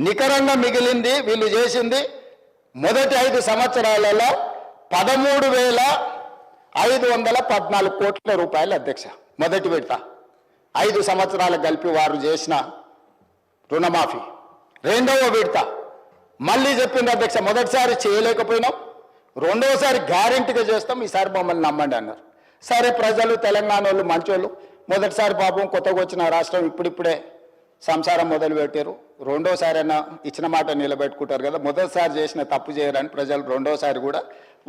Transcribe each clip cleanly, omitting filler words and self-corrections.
నికరంగా మిగిలింది వీళ్ళు చేసింది మొదటి 5 సంవత్సరాలలో 13,514 కోట్ల రూపాయలు అధ్యక్ష. మొదటి విడత 5 సంవత్సరాలకు కలిపి వారు చేసిన రుణమాఫీ. రెండవ విడత మళ్ళీ చెప్పింది అధ్యక్ష, మొదటిసారి చేయలేకపోయినాం, రెండవసారి గ్యారెంటీగా చేస్తాం, ఈసారి మమ్మల్ని నమ్మండి అన్నారు. సరే, ప్రజలు తెలంగాణ వాళ్ళు మంచోళ్ళు, మొదటిసారి పాపం కొత్తగా వచ్చిన రాష్ట్రం ఇప్పుడిప్పుడే సంసారం మొదలు పెట్టారు, రెండోసారి అయినా ఇచ్చిన మాట నిలబెట్టుకుంటారు కదా, మొదటిసారి చేసిన తప్పు చేయరని ప్రజలు రెండోసారి కూడా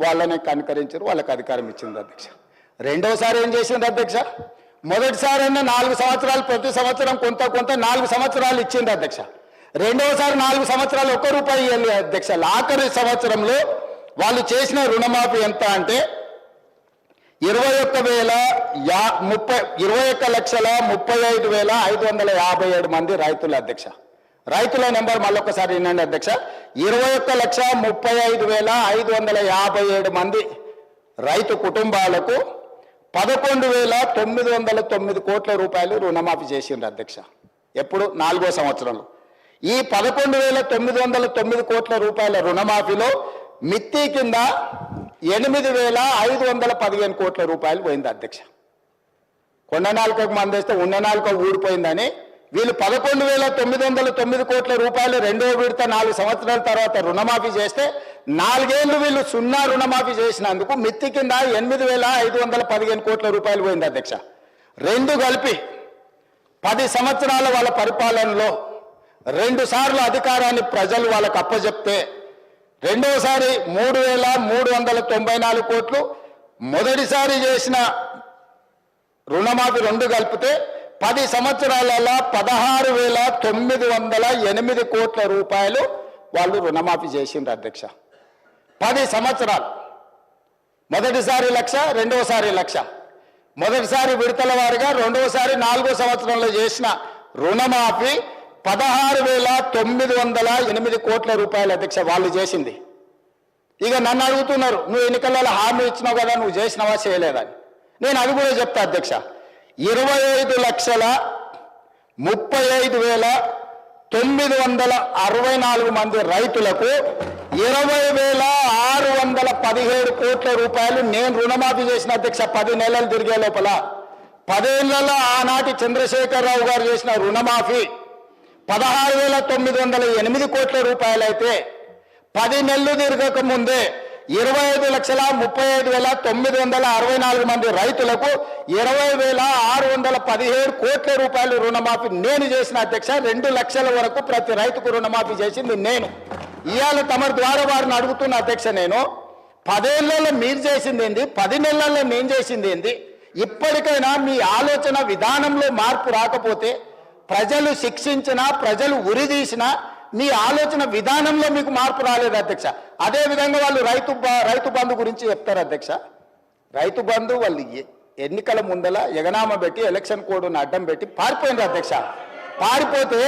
వాళ్ళని కనుకరించారు, వాళ్ళకి అధికారం ఇచ్చింది అధ్యక్ష. రెండోసారి ఏం చేసింది అధ్యక్ష, మొదటిసారి అయినా 4 సంవత్సరాలు ప్రతి సంవత్సరం కొంత 4 సంవత్సరాలు ఇచ్చింది అధ్యక్ష. రెండవసారి 4 సంవత్సరాలు ₹1 ఇవ్వాలి అధ్యక్ష. ఆఖరి సంవత్సరంలో వాళ్ళు చేసిన రుణమాఫీ ఎంత అంటే 21,35,557 మంది రైతులు అధ్యక్ష. రైతుల నెంబర్ మళ్ళొకసారి వినండి అధ్యక్ష, 21,35,557 మంది రైతు కుటుంబాలకు 11,909 కోట్ల రూపాయలు రుణమాఫీ చేసిండ్రు అధ్యక్ష. ఎప్పుడు? 4వ సంవత్సరంలో. ఈ 11,909 కోట్ల రూపాయల రుణమాఫీలో మిత్తి కింద 8,515 కోట్ల రూపాయలు పోయింది అధ్యక్ష. కొండ నాలుకకు మందేస్తే ఉన్న నాలుక ఊడిపోయిందని వీళ్ళు 11,909 కోట్ల రూపాయలు రెండవ విడత 4 సంవత్సరాల తర్వాత రుణమాఫీ చేస్తే 4 ఏళ్ళు వీళ్ళు 0 రుణమాఫీ చేసినందుకు మిత్తి కింద 8,515 కోట్ల రూపాయలు పోయింది అధ్యక్ష. రెండు కలిపి 10 సంవత్సరాల వాళ్ళ పరిపాలనలో 2 సార్లు అధికారాన్ని ప్రజలు వాళ్ళకు అప్పచెప్తే రెండోసారి 3,394 కోట్లు, మొదటిసారి చేసిన రుణమాఫీ 2 కలిపితే 10 సంవత్సరాలలో 16,908 కోట్ల రూపాయలు వాళ్ళు రుణమాఫీ చేసిండ్రు అధ్యక్ష. 10 సంవత్సరాలు. మొదటిసారి 1,00,000, రెండోసారి 1,00,000. మొదటిసారి విడతల వారిగా, రెండోసారి 4వ సంవత్సరంలో చేసిన రుణమాఫీ 16,908 కోట్ల రూపాయలు అధ్యక్ష వాళ్ళు చేసింది. ఇక నన్ను అడుగుతున్నారు, నువ్వు ఎన్నికలలో హామీ ఇచ్చినావు కదా, నువ్వు చేసినావా చేయలేదని. నేను అది కూడా చెప్తా అధ్యక్ష. 25,35,964 మంది రైతులకు 20,617 కోట్ల రూపాయలు నేను రుణమాఫీ చేసిన అధ్యక్ష. 10 నెలలు తిరిగే లోపల 10 ఏళ్లలో ఆనాటి చంద్రశేఖరరావు గారు చేసిన రుణమాఫీ 16,908 కోట్ల రూపాయలు అయితే 10 నెలలు తిరగక ముందే 25,35,964 మంది రైతులకు 20,617 కోట్ల రూపాయలు రుణమాఫీ నేను చేసిన అధ్యక్ష. 2 లక్షల వరకు ప్రతి రైతుకు రుణమాఫీ చేసింది నేను. ఇవాళ తమరి ద్వారా వారిని అడుగుతున్న అధ్యక్ష, నేను 10 ఏళ్లలో మీరు చేసింది ఏంది, 10 నెలల్లో నేను చేసింది ఏంది? ఇప్పటికైనా మీ ఆలోచన విధానంలో మార్పు రాకపోతే, ప్రజలు శిక్షించినా, ప్రజలు ఉరిదీసినా మీ ఆలోచన విధానంలో మీకు మార్పు రాలేదు అధ్యక్ష. అదేవిధంగా వాళ్ళు రైతు బంధు గురించి చెప్తారు అధ్యక్ష. రైతు బంధు వాళ్ళు ఎన్నికల ముందల ఎగనామ పెట్టి ఎలక్షన్ కోడ్ను అడ్డం పెట్టి పారిపోయింది అధ్యక్ష. పారిపోతే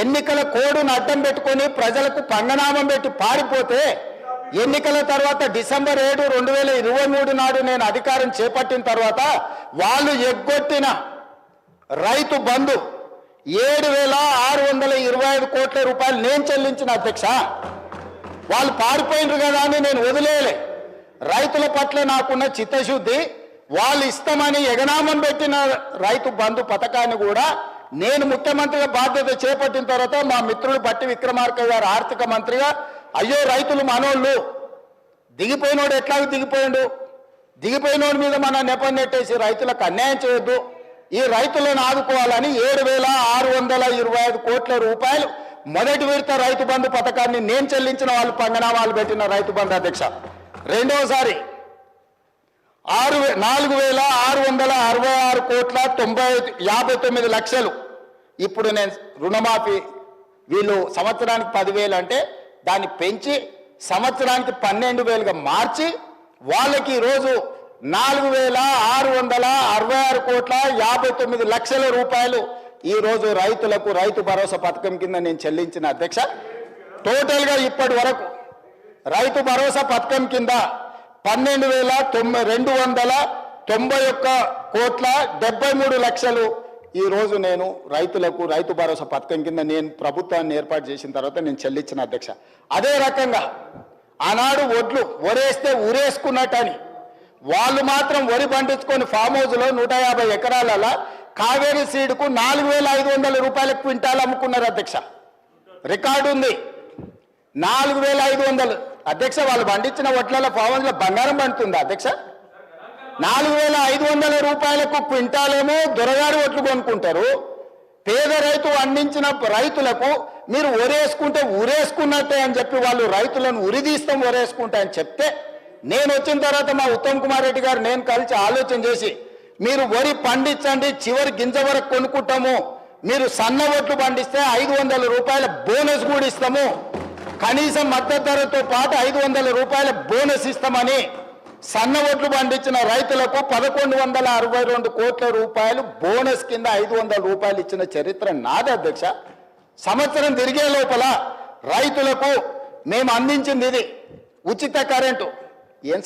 ఎన్నికల కోడ్ను అడ్డం పెట్టుకొని ప్రజలకు పంగనామం పెట్టి పారిపోతే ఎన్నికల తర్వాత డిసెంబర్ 7, 2023 నాడు నేను అధికారం చేపట్టిన తర్వాత వాళ్ళు ఎగ్గొట్టిన రైతు బంధు 7,625 కోట్ల రూపాయలు నేను చెల్లించిన అధ్యక్ష. వాళ్ళు పారిపోయినరు కదా అని నేను వదిలేయలే. రైతుల పట్ల నాకున్న చిత్తశుద్ధి, వాళ్ళు ఇస్తామని ఎగనామం పెట్టిన రైతు బంధు పథకాన్ని కూడా నేను ముఖ్యమంత్రిగా బాధ్యత చేపట్టిన తర్వాత మా మిత్రుడు బట్టి విక్రమార్క గారు ఆర్థిక మంత్రిగా, అయ్యో రైతులు మనోళ్ళు, దిగిపోయినోడు ఎట్లాగో దిగిపోయినోడి మీద మన నెపం నెట్టేసి రైతులకు అన్యాయం చేయొద్దు, ఈ రైతులను ఆదుకోవాలని 7,625 కోట్ల రూపాయలు మొదటి విడత రైతు బంధు పథకాన్ని నేను చెల్లించిన వాళ్ళు పంగనామాలు పెట్టిన రైతు బంధు అధ్యక్ష. రెండోసారి 4,666 కోట్ల 59 లక్షలు ఇప్పుడు నేను రుణమాఫీ, వీళ్ళు సంవత్సరానికి 10,000 అంటే దాన్ని పెంచి సంవత్సరానికి 12,000గా మార్చి వాళ్ళకి ఈరోజు 4,666 కోట్ల 59 లక్షల రూపాయలు ఈరోజు రైతులకు రైతు భరోసా పథకం కింద నేను చెల్లించిన అధ్యక్ష. టోటల్గా ఇప్పటి వరకు రైతు భరోసా పథకం కింద 12,291 కోట్ల 73 లక్షలు ఈ రోజు నేను రైతులకు రైతు భరోసా పథకం కింద నేను ప్రభుత్వాన్ని ఏర్పాటు చేసిన తర్వాత నేను చెల్లించిన అధ్యక్ష. అదే రకంగా ఆనాడు ఒడ్లు ఒరేస్తే ఊరేసుకున్నట్టని వాళ్ళు మాత్రం వరి పండించుకొని ఫామ్ హౌస్లో 150 ఎకరాలలో కావేరీ సీడ్కు 4,500 రూపాయల క్వింటాల్ అమ్ముకున్నారు అధ్యక్ష. రికార్డు ఉంది 4,500. అధ్యక్ష వాళ్ళు పండించిన ఒట్లలో ఫామ్ హౌస్లో బంగారం పండుతుందా అధ్యక్ష? 4,500 రూపాయలకు క్వింటాలేమో దొరగారి ఒట్లు కొనుక్కుంటారు. పేద రైతు అందించిన రైతులకు మీరు ఒరేసుకుంటే ఊరేసుకున్నట్టే అని చెప్పి వాళ్ళు రైతులను ఉరిదీస్తాం ఒరేసుకుంటా అని చెప్తే, నేను వచ్చిన తర్వాత మా ఉత్తమ్ కుమార్ రెడ్డి గారు నేను కలిసి ఆలోచన చేసి మీరు వరి పండించండి, చివరి గింజ వరకు కొనుక్కుంటాము, మీరు సన్న ఒట్లు పండిస్తే 500 రూపాయల బోనస్ కూడా ఇస్తాము, కనీసం మద్దతు ధరతో పాటు 500 రూపాయల బోనస్ ఇస్తామని సన్న ఒట్లు పండించిన రైతులకు 1,162 కోట్ల రూపాయలు బోనస్ కింద 500 రూపాయలు ఇచ్చిన చరిత్ర నాది అధ్యక్ష. సంవత్సరం తిరిగే లోపల రైతులకు మేము అందించింది ఇది ఉచిత కరెంటు. ఏం